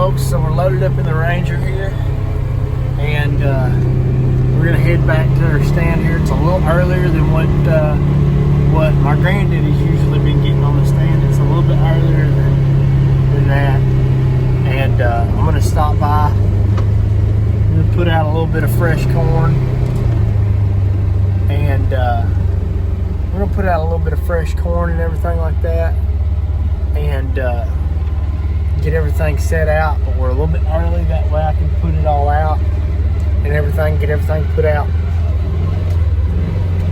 folks, so we're loaded up in the Ranger here, and we're gonna head back to our stand here. It's a little earlier than what my granddaddy's usually been getting on the stand. It's a little bit earlier than that, and I'm gonna stop by. I'm gonna put out a little bit of fresh corn, and we're gonna put out a little bit of fresh corn and everything like that, and get everything set out. But we're a little bit early, that way I can put it all out and everything, get everything put out.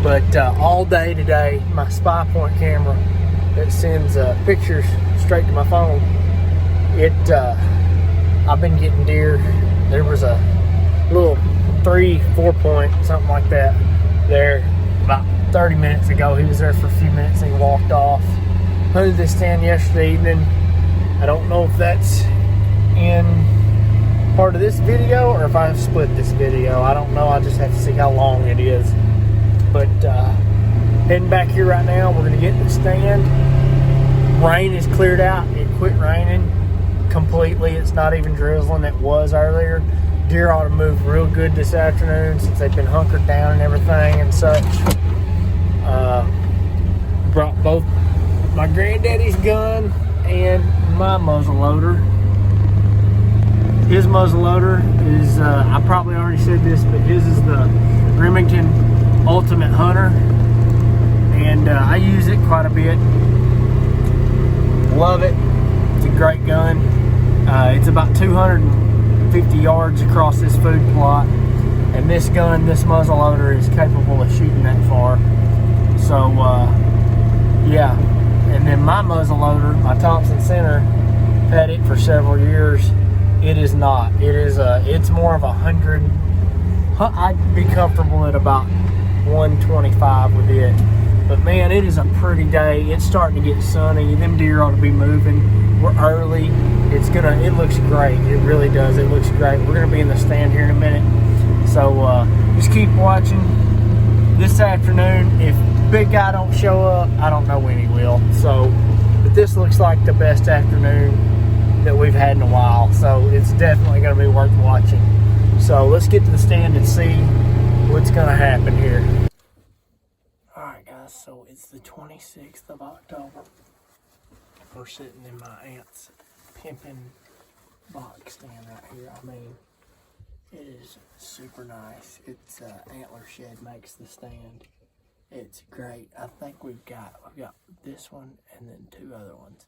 But all day today, my Spy Point camera that sends pictures straight to my phone, I've been getting deer. There was a little 3-4 point, something like that, there about 30 minutes ago. He was there for a few minutes and he walked off. Hunted this stand yesterday evening. I don't know if that's in part of this video or if I've split this video. I don't know. I just have to see how long it is. But heading back here right now, we're going to get in the stand. Rain is cleared out. It quit raining completely. It's not even drizzling. It was earlier. Deer ought to move real good this afternoon since they've been hunkered down and everything and such. Brought both my granddaddy's gun and my muzzle loader. His muzzle loader is, I probably already said this, but his is the Remington Ultimate Hunter, and I use it quite a bit. Love it. It's a great gun. It's about 250 yards across this food plot, and this gun, this muzzle loader, is capable of shooting that far. So yeah. And then my muzzle loader, my Thompson Center, had it for several years. It is not. It is it's more of 100. I'd be comfortable at about 125 with it. But man, it is a pretty day. It's starting to get sunny. Them deer ought to be moving. We're early. It looks great. It really does. It looks great. We're gonna be in the stand here in a minute. So just keep watching. This afternoon, if big guy don't show up, I don't know when he will. So, but this looks like the best afternoon that we've had in a while. So it's definitely going to be worth watching. So let's get to the stand and see what's going to happen here. All right, guys. So it's the 26th of October. We're sitting in my aunt's pimping box stand right here. I mean, it is super nice. It's Antler Shed makes the stand. It's great. I think we've got this one and then 2 other ones.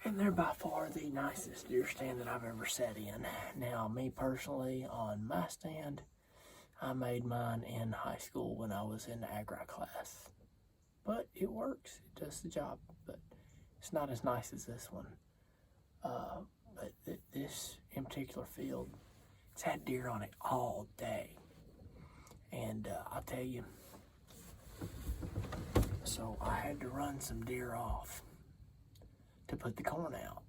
And they're by far the nicest deer stand that I've ever sat in. Now, me personally, on my stand, I made mine in high school when I was in agri class. But it works. It does the job. But it's not as nice as this one. But this in particular field, it's had deer on it all day. And I'll tell you, so I had to run some deer off to put the corn out.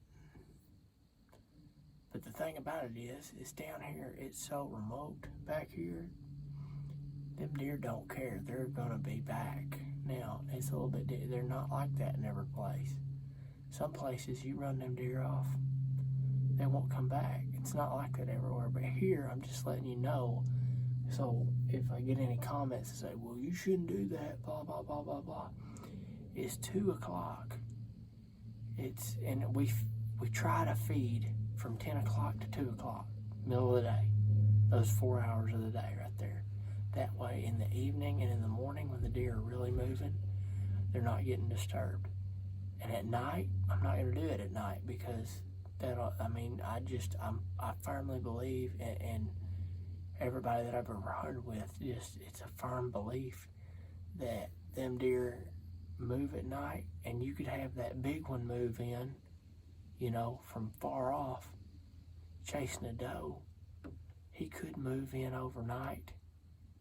But the thing about it is down here, it's so remote back here, them deer don't care. They're gonna be back. Now, it's a little bit, they're not like that in every place. Some places you run them deer off, they won't come back. It's not like that everywhere. But here, I'm just letting you know. So if I get any comments that say, well, you shouldn't do that, blah, blah, blah, blah, blah. It's 2 o'clock. And we try to feed from 10 o'clock to 2 o'clock, middle of the day. Those 4 hours of the day right there. That way in the evening and in the morning when the deer are really moving, they're not getting disturbed. And at night, I'm not going to do it at night because I firmly believe, and everybody that I've ever hunted with, it's a firm belief that them deer move at night, and you could have that big one move in, from far off, chasing a doe. He could move in overnight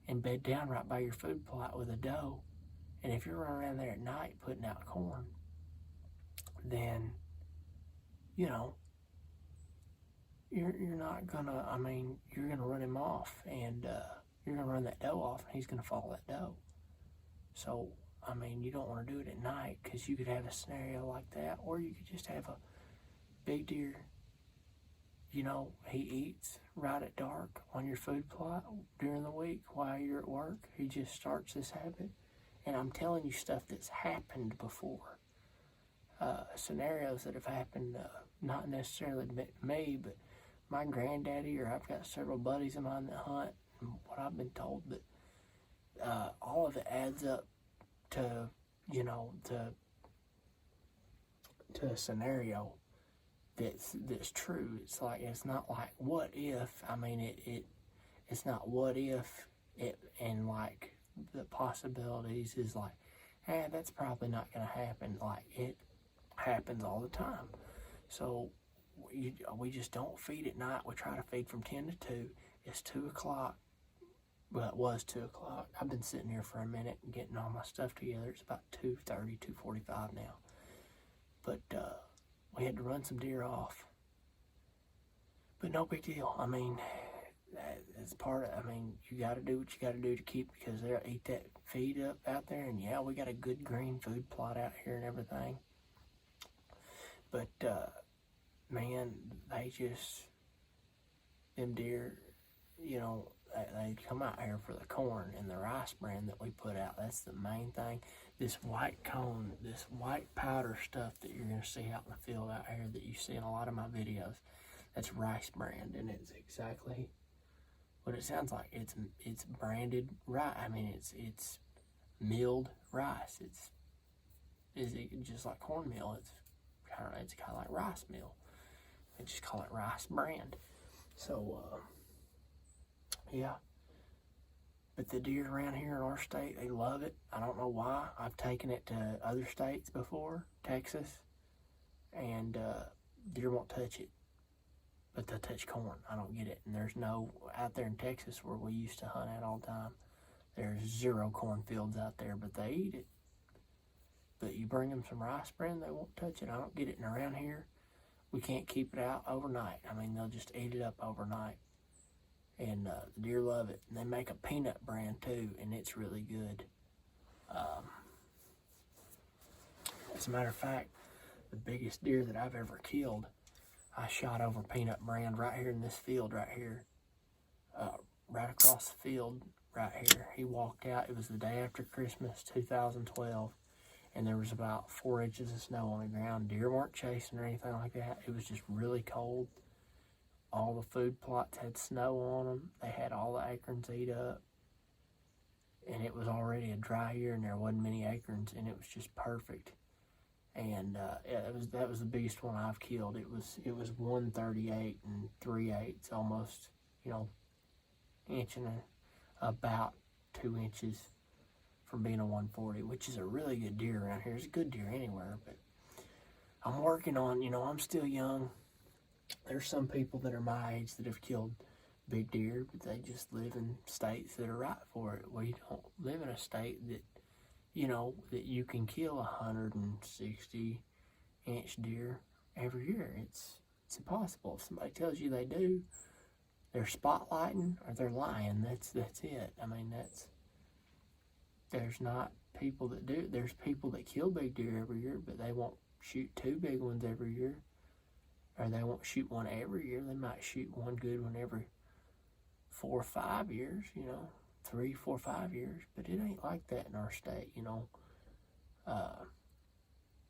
and bed down right by your food plot with a doe. And if you're running around there at night putting out corn, then, you're not gonna, you're gonna run him off, and you're gonna run that doe off, and he's gonna follow that doe. So, you don't want to do it at night, because you could have a scenario like that, or you could just have a big deer you know, he eats right at dark on your food plot during the week while you're at work. He just starts this habit. And I'm telling you stuff that's happened before. Scenarios that have happened, not necessarily me, but my granddaddy, or I've got several buddies of mine that hunt, and what I've been told, but all of it adds up to, you know, to a scenario that's true. It's like, it's not like what if. I mean, it's not what if it, and like the possibilities is like, that's probably not gonna happen. Like, it happens all the time. So we just don't feed at night. We try to feed from 10 to 2. It's 2 o'clock. Well, it was 2 o'clock. I've been sitting here for a minute and getting all my stuff together. It's about 2:30, 2:45 now. But we had to run some deer off. But no big deal. I mean, that's part of, I mean, you got to do what you got to do to keep, because they'll eat that feed up out there. And yeah, we got a good green food plot out here and everything. But, man, them deer, you know, they come out here for the corn and the rice bran that we put out. That's the main thing. This white cone, this white powder stuff that you're going to see out in the field out here that you see in a lot of my videos, that's rice bran, and it's exactly what it sounds like. It's branded rice. I mean, it's milled rice. It's just like cornmeal. It's kind of like rice meal. They just call it rice bran. So, yeah. But the deer around here in our state, they love it. I don't know why. I've taken it to other states before, Texas, and deer won't touch it. But they'll touch corn. I don't get it. And there's no, out there in Texas where we used to hunt at all the time, there's 0 cornfields out there, but they eat it. But you bring them some rice bran, they won't touch it. I don't get it. And around here, we can't keep it out overnight. I mean, they'll just eat it up overnight. And the deer love it. And they make a peanut bran too, and it's really good. As a matter of fact, the biggest deer that I've ever killed, I shot over peanut bran right here in this field right here. Right across the field right here. He walked out. It was the day after Christmas, 2012. And there was about 4 inches of snow on the ground. Deer weren't chasing or anything like that. It was just really cold. All the food plots had snow on them. They had all the acorns eat up. And it was already a dry year, and there wasn't many acorns, and it was just perfect. And that was the biggest one I've killed. It was 138 and 3/8, almost, you know, inch and about 2 inches from being a 140, which is a really good deer around here. It's a good deer anywhere, but I'm working on, you know, I'm still young. There's some people that are my age that have killed big deer, but they just live in states that are right for it. We don't live in a state that, you know, that you can kill 160-inch deer every year. It's impossible. If somebody tells you they do, they're spotlighting or they're lying. That's it. I mean, there's not people that do. There's people that kill big deer every year, but they won't shoot 2 big ones every year. Or they won't shoot one every year. They might shoot one good one every 4 or 5 years, you know, 3, 4, 5 years. But it ain't like that in our state, you know.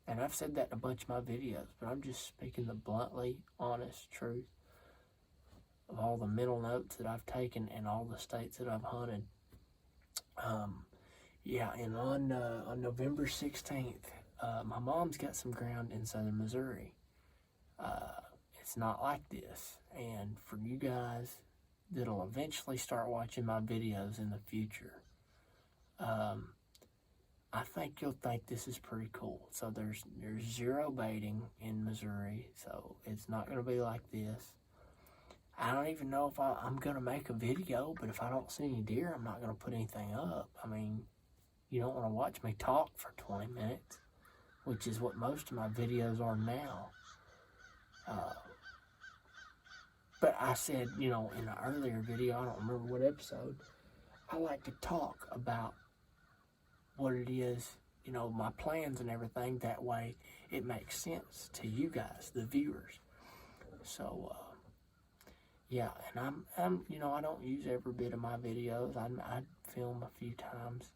And I've said that in a bunch of my videos, but I'm just speaking the bluntly honest truth of all the mental notes that I've taken and all the states that I've hunted. Yeah, and on November 16th, my mom's got some ground in southern Missouri. It's not like this. And for you guys that'll eventually start watching my videos in the future, I think you'll think this is pretty cool. So there's 0 baiting in Missouri, so it's not going to be like this. I don't even know if I'm going to make a video, but if I don't see any deer, I'm not going to put anything up. I mean, you don't want to watch me talk for 20 minutes, which is what most of my videos are now. But I said, you know, in an earlier video, I don't remember what episode, I like to talk about what it is, you know, my plans and everything. That way it makes sense to you guys, the viewers. So, yeah, and I'm you know, I don't use every bit of my videos. I film a few times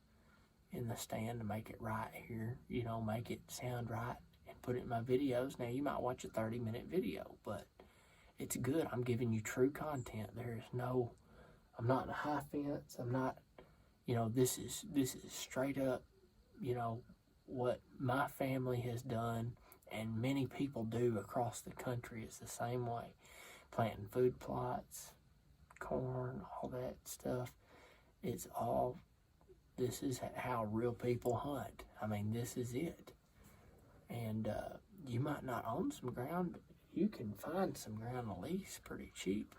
in the stand to make it right here, you know, make it sound right and put it in my videos. Now, you might watch a 30-minute video, but it's good. I'm giving you true content. I'm not in a high fence. I'm not, you know, this is straight up, you know, what my family has done and many people do across the country. It's the same way. Planting food plots, corn, all that stuff. It's all, this is how real people hunt. I mean, this is it. And you might not own some ground, but you can find some ground to lease pretty cheap.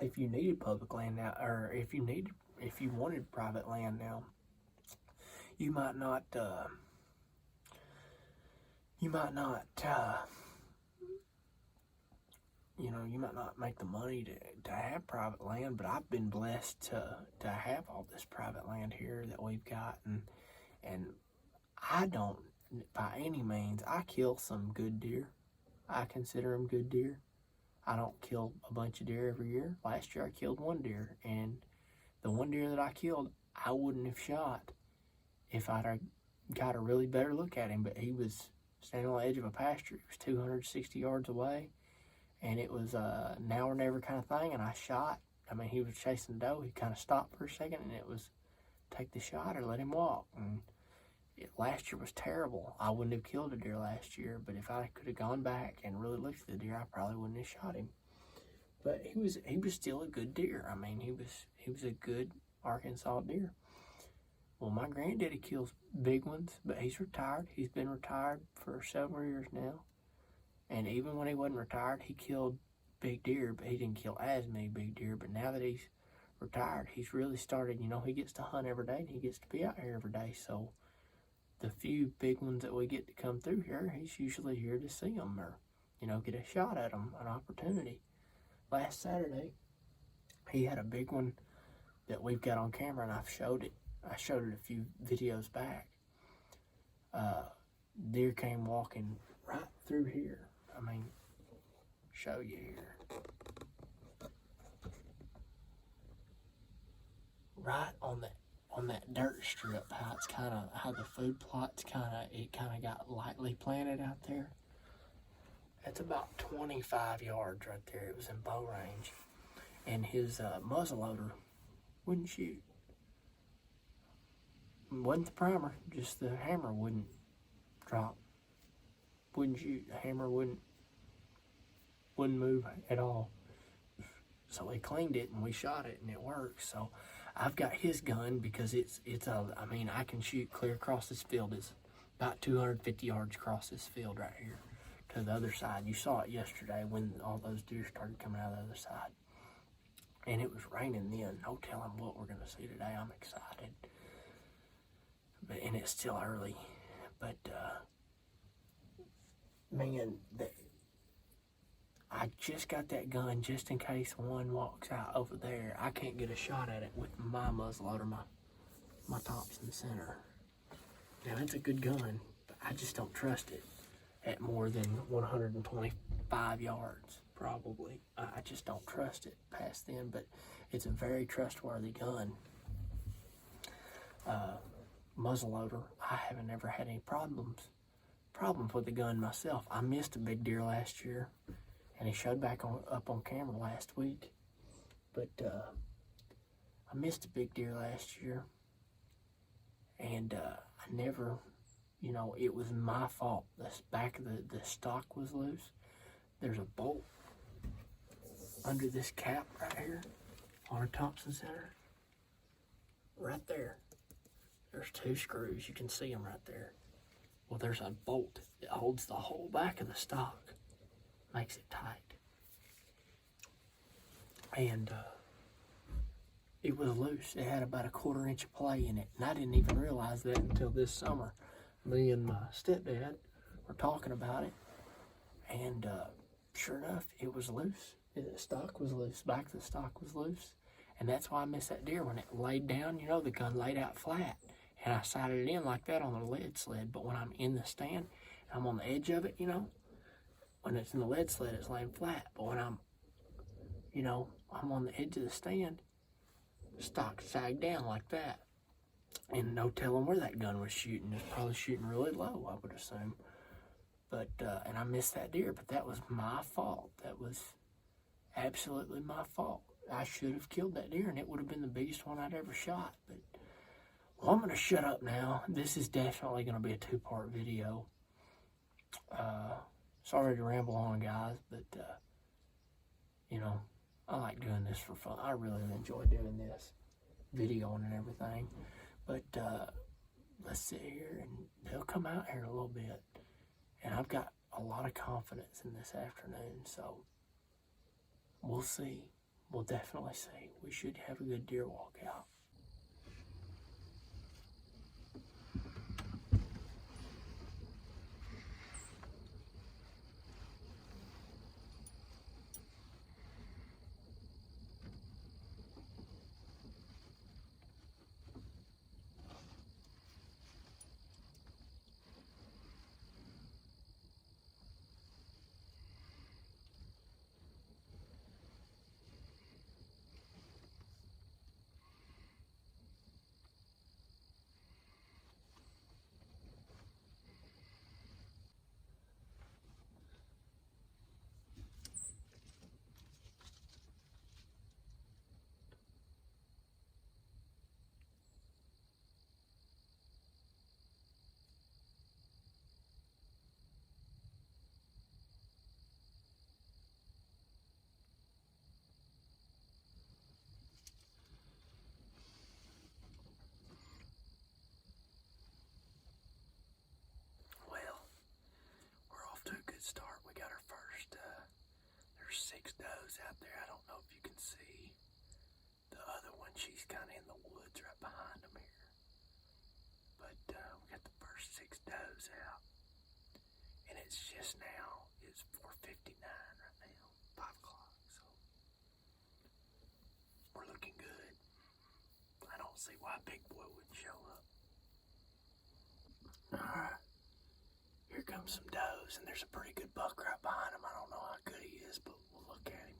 If you needed public land now, or if you wanted private land now, you might not you might not make the money to have private land, but I've been blessed to have all this private land here that we've got, and I don't, by any means, I kill some good deer. I consider them good deer. I don't kill a bunch of deer every year. Last year I killed one deer, and the one deer that I killed, I wouldn't have shot if I'd got a really better look at him, but he was standing on the edge of a pasture. He was 260 yards away. And it was a now or never kind of thing, and I shot. I mean, he was chasing the doe. He kind of stopped for a second, and it was take the shot or let him walk. And last year was terrible. I wouldn't have killed a deer last year, but if I could have gone back and really looked at the deer, I probably wouldn't have shot him. But he was still a good deer. I mean, he was a good Arkansas deer. Well, my granddaddy kills big ones, but he's retired. He's been retired for several years now. And even when he wasn't retired, he killed big deer, but he didn't kill as many big deer. But now that he's retired, he's really started, you know, he gets to hunt every day and he gets to be out here every day. So the few big ones that we get to come through here, he's usually here to see them or, you know, get a shot at them, an opportunity. Last Saturday, he had a big one that we've got on camera, and I showed it a few videos back. Deer came walking right through here. I mean, show you here. Right on that dirt strip, how the food plot's it got lightly planted out there. That's about 25 yards right there. It was in bow range. And his muzzleloader wouldn't shoot. Wasn't the primer, just the hammer wouldn't drop. Wouldn't shoot. The hammer wouldn't move at all. So we cleaned it and we shot it and it works. So I've got his gun because I mean, I can shoot clear across this field. It's about 250 yards across this field right here to the other side. You saw it yesterday when all those deer started coming out of the other side. And it was raining then. No telling what we're going to see today. I'm excited. And it's still early. But, man, I just got that gun just in case one walks out over there. I can't get a shot at it with my muzzleloader, my tops in the center. Now, it's a good gun, but I just don't trust it at more than 125 yards, probably. I just don't trust it past then, but it's a very trustworthy gun. Muzzleloader, I haven't ever had any problems with the gun myself. I missed a big deer last year, and he showed back up on camera last week. But I missed a big deer last year, and I never, you know, it was my fault. The back of the stock was loose. There's a bolt under this cap right here on our Thompson center. Right there. There's 2 screws. You can see them right there. Well, there's a bolt that holds the whole back of the stock. Makes it tight. And it was loose. It had about a 1/4 inch of play in it. And I didn't even realize that until this summer. Me and my stepdad were talking about it. And sure enough, it was loose. The stock was loose. Back of the stock was loose. And that's why I missed that deer. When it laid down, you know, the gun laid out flat. And I sighted it in like that on the lead sled. But when I'm in the stand, I'm on the edge of it, you know, When it's in the lead sled, it's laying flat. But when I'm on the edge of the stand, stock sag down like that. And no telling where that gun was shooting. It's probably shooting really low, I would assume. But, and I missed that deer, but that was my fault. That was absolutely my fault. I should have killed that deer, and it would have been the biggest one I'd ever shot. But, well, I'm going to shut up now. This is definitely going to be a 2-part video. Sorry to ramble on, guys, but, I like doing this for fun. I really enjoy doing this, videoing and everything. But let's sit here, and they'll come out here a little bit. And I've got a lot of confidence in this afternoon, so we'll see. We'll definitely see. We should have a good deer walkout. Start. We got our first, there's 6 does out there. I don't know if you can see the other one. She's kind of in the woods right behind them here. But we got the first 6 does out. And it's just now, it's 4:59 right now, 5 o'clock. So we're looking good. I don't see why Big Boy wouldn't show up. Alright. Here comes some does, and there's a pretty good buck right behind him. I don't know how good he is, but we'll look at him.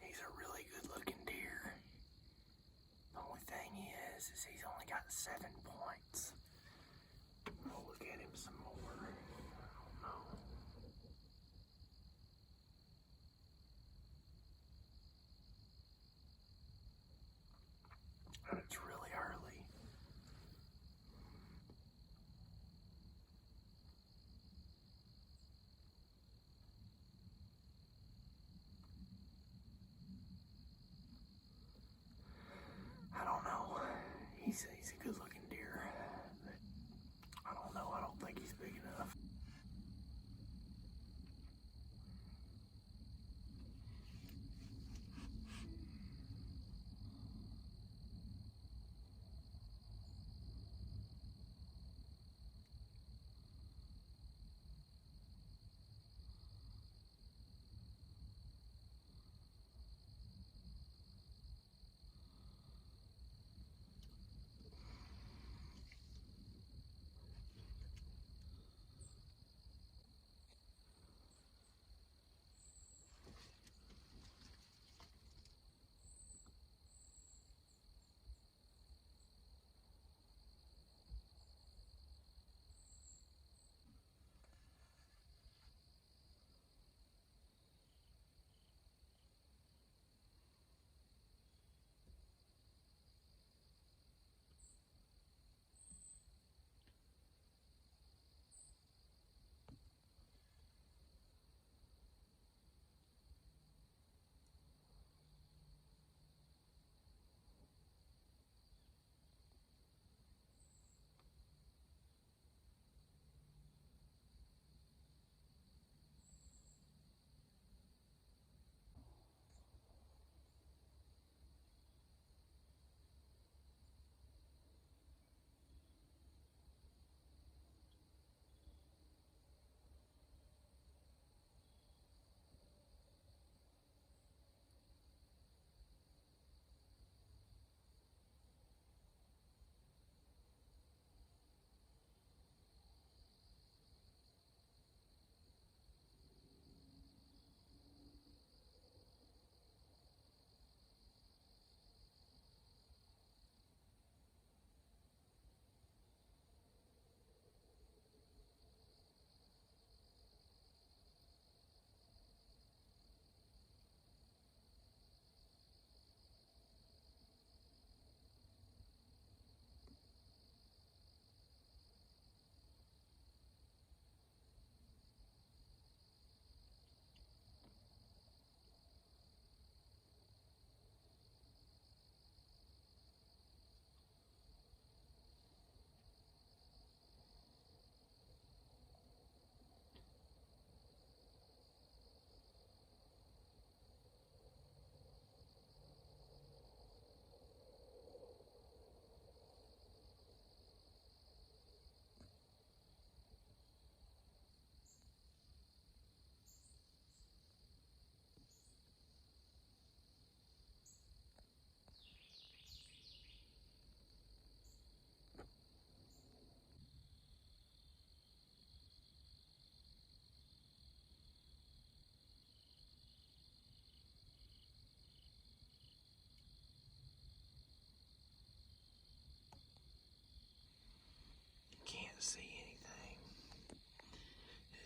He's a really good looking deer. The only thing is he's only got 7 points. We'll look at him some more. I don't know. And it's really early. I don't know. He's a good looking deer. But I don't know. I don't think he's big enough.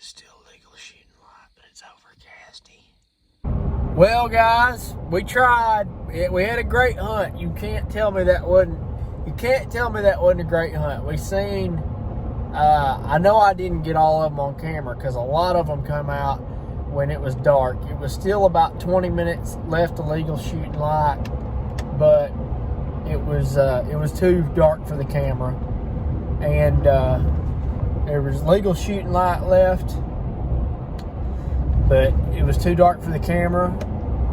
still legal shooting light, but it's overcasty. Well, guys, we tried. We had a great hunt. You can't tell me that wasn't a great hunt. We seen. I know I didn't get all of them on camera because a lot of them come out when it was dark. It was still about 20 minutes left of legal shooting light, but it was too dark for the camera, and there was legal shooting light left, but it was too dark for the camera.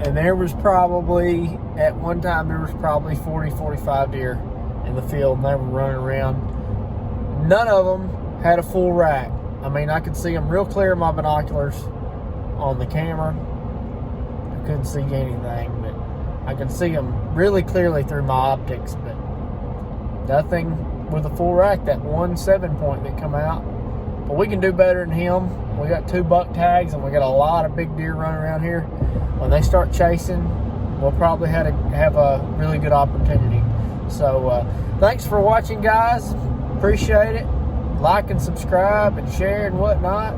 And there was probably, at one time, there was probably 40, 45 deer in the field, and they were running around. None of them had a full rack. I mean, I could see them real clear in my binoculars on the camera. I couldn't see anything, but I could see them really clearly through my optics, but nothing with a full rack. That 1 7-point that come out. But we can do better than him. We got 2 buck tags, and we got a lot of big deer running around here. When they start chasing, we'll probably have a really good opportunity. So thanks for watching, guys. Appreciate it. Like and subscribe and share and whatnot.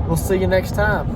We'll see you next time.